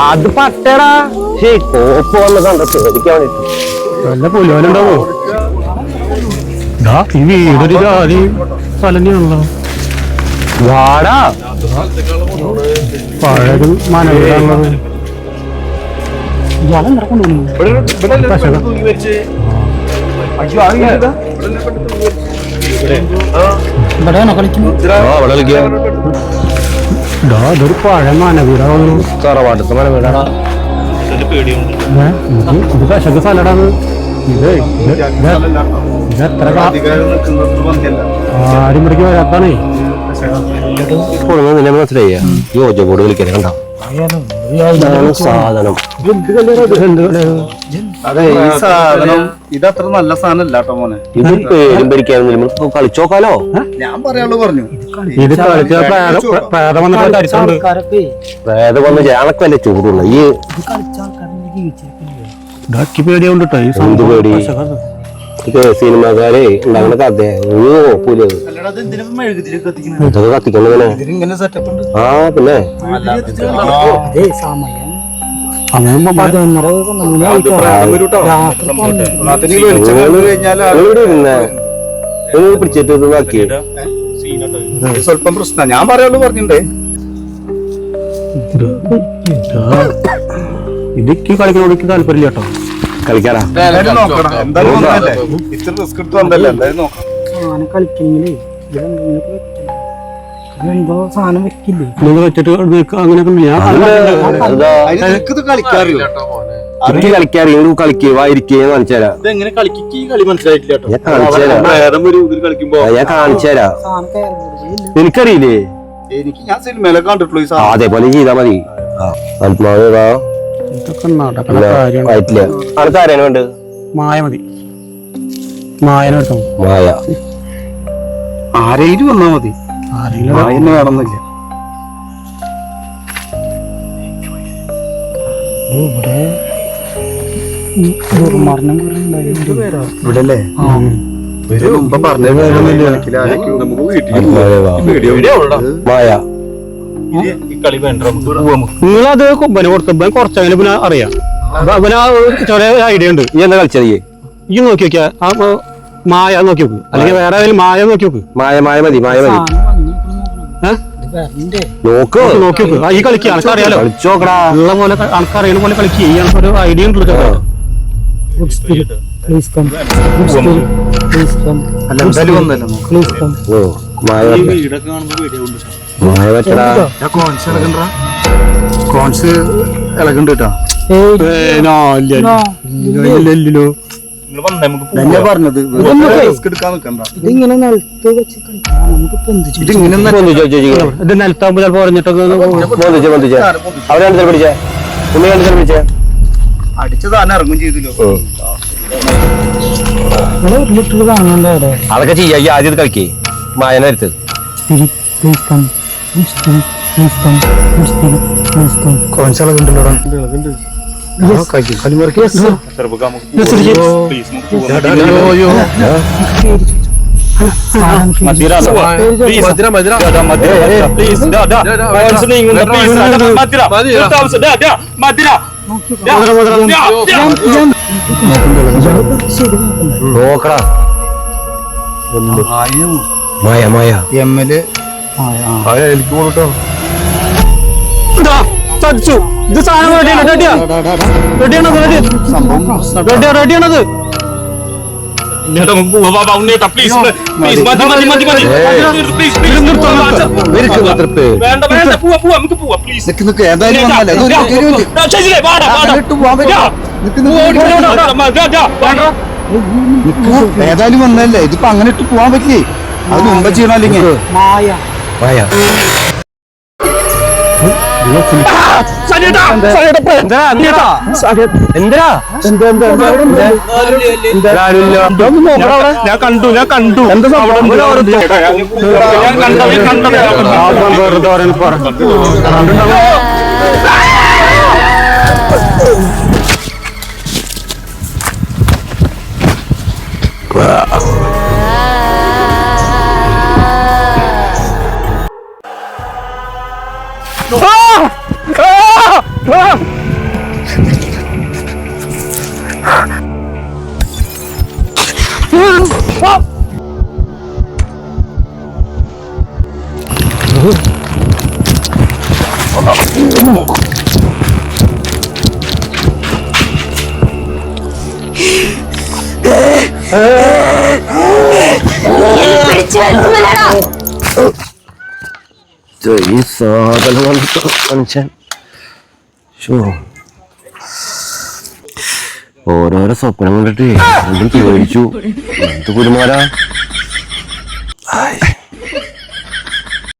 അത് പട്ടടാ കോപ്പ് വന്ന് കണ്ട ചോദിക്കാൻ വല്ല പുലിവാനുണ്ടാവോ ഈ വീടൊരു ജാതി സ്ഥലന്നെയാണല്ലോ വാടാ പഴയത് മനോഹരമുള്ളത് ഇതൊരു പഴയ മനവീടാണ് തറവാട്ടത്തെ മനവീടാണ് ഇത് കശക്ക് സ്ഥലടാണ് ഇത് എത്ര ആരും ഇവിടേക്ക് വരാത്താണേ നിന്നെ മനസ്സിലായ യോജനോട് വിളിക്കാൻ കണ്ട സാധനം അതെ ഈ സാധനം ഇതത്ര നല്ല സാധനം അല്ല കേട്ടോ മോനെ. ഇത് പേരും ഭരിക്കാൻ കളിച്ചോക്കാലോ. ഞാൻ പറയാനുള്ളത് പറഞ്ഞു. ഇത് പ്രേതം വന്ന് ഞങ്ങൾക്ക് വല്ല ചൂടുള്ള ഈ പേടിയുണ്ട് എന്ത് പേടി ഇത് സിനിമക്കാരെ ഉണ്ടാകുന്ന കഥ ഇതൊക്കെ കത്തിക്കണ ആ പിന്നെ പിടിച്ചിട്ട് ഇതാക്കി സ്വല്പം പ്രശ്നം ഞാൻ പറയാനുള്ളത് പറഞ്ഞിട്ടേ ഇതൊക്കെ കളിക്കുന്നോട് താല്പര്യമില്ല കേട്ടോ കളിക്കാറാ കളിക്കണെങ്കിലേ എന്തോ സാധനം വെക്കില്ലേ വെച്ചിട്ട് കളിക്കാറില്ല കളിക്കുക വായിരിക്കുക കാണിച്ചുതരാം ഞാൻ കാണിച്ചുതരാം എനിക്കറിയില്ലേ എനിക്ക് ഞാൻ സിനിമയിലെ കണ്ടിട്ടുള്ളൂ അതേപോലെ ചെയ്താ മതി ആൾക്കാരാണ് വേണ്ടത് മായ മതി മായനെ എടുത്തോ മായ ആരെങ്കിലും വന്നാ മതി മായനെ വേണമെന്നില്ല ഇവിടെ അല്ലേ മായ നിങ്ങളത് കൊമ്പന് കൊടുത്തപ്പോ കുറച്ചെങ്കിലും പിന്നെ അറിയാം അവന് ചെറിയ ഐഡിയ ഉണ്ട് ഈ എന്താ കളിച്ചത് ഈ നോക്കി നോക്കിയാ ആ മായ നോക്കി നോക്ക് അല്ലെങ്കിൽ വേറെ ഏതെങ്കിലും മായ നോക്കി നോക്ക് മായ മതി നോക്ക് നോക്കി നോക്ക് ഈ കളിക്കുക ആൾക്കറിയാലോ കളിച്ചോക്കടാ ഉള്ള പോലെ ആൾക്കറിയുന്ന പോലെ കളിക്കുക ഈ ഒരു ഐഡിയ ഉണ്ടല്ലോ കോൺസ് ഇളകണ്ട് കേട്ടോ പറഞ്ഞത് ഇത് നിലത്താകുമ്പോ ചിലപ്പോ പറഞ്ഞിട്ടൊക്കെ അവരെ പിടിച്ചേ പിടിച്ചേ അടിച്ചു താൻ ഇറങ്ങും ചെയ്തല്ലോ അതൊക്കെ ചെയ്യാ ഈ ആദ്യം കളിക്കേ മായനടുത്ത് നോക്കടാ മായ മായ എമ്മല് എനിക്ക് പോട്ടോ ഇത് സാധനം റെഡിയാണത് ഏതായാലും വന്നല്ലേ ഇതിപ്പോ അങ്ങനെ ഇട്ട് പോവാൻ പറ്റില്ലേ അത് മുമ്പ് ചെയ്യണോ അല്ലെങ്കിൽ ഞാൻ കണ്ടു എന്താ ഈ സാധനം മനുഷ്യൻ ഓരോരോ സ്വപ്നം കണ്ടിട്ട് പേടിച്ചു എന്ത് കുരുമാരാ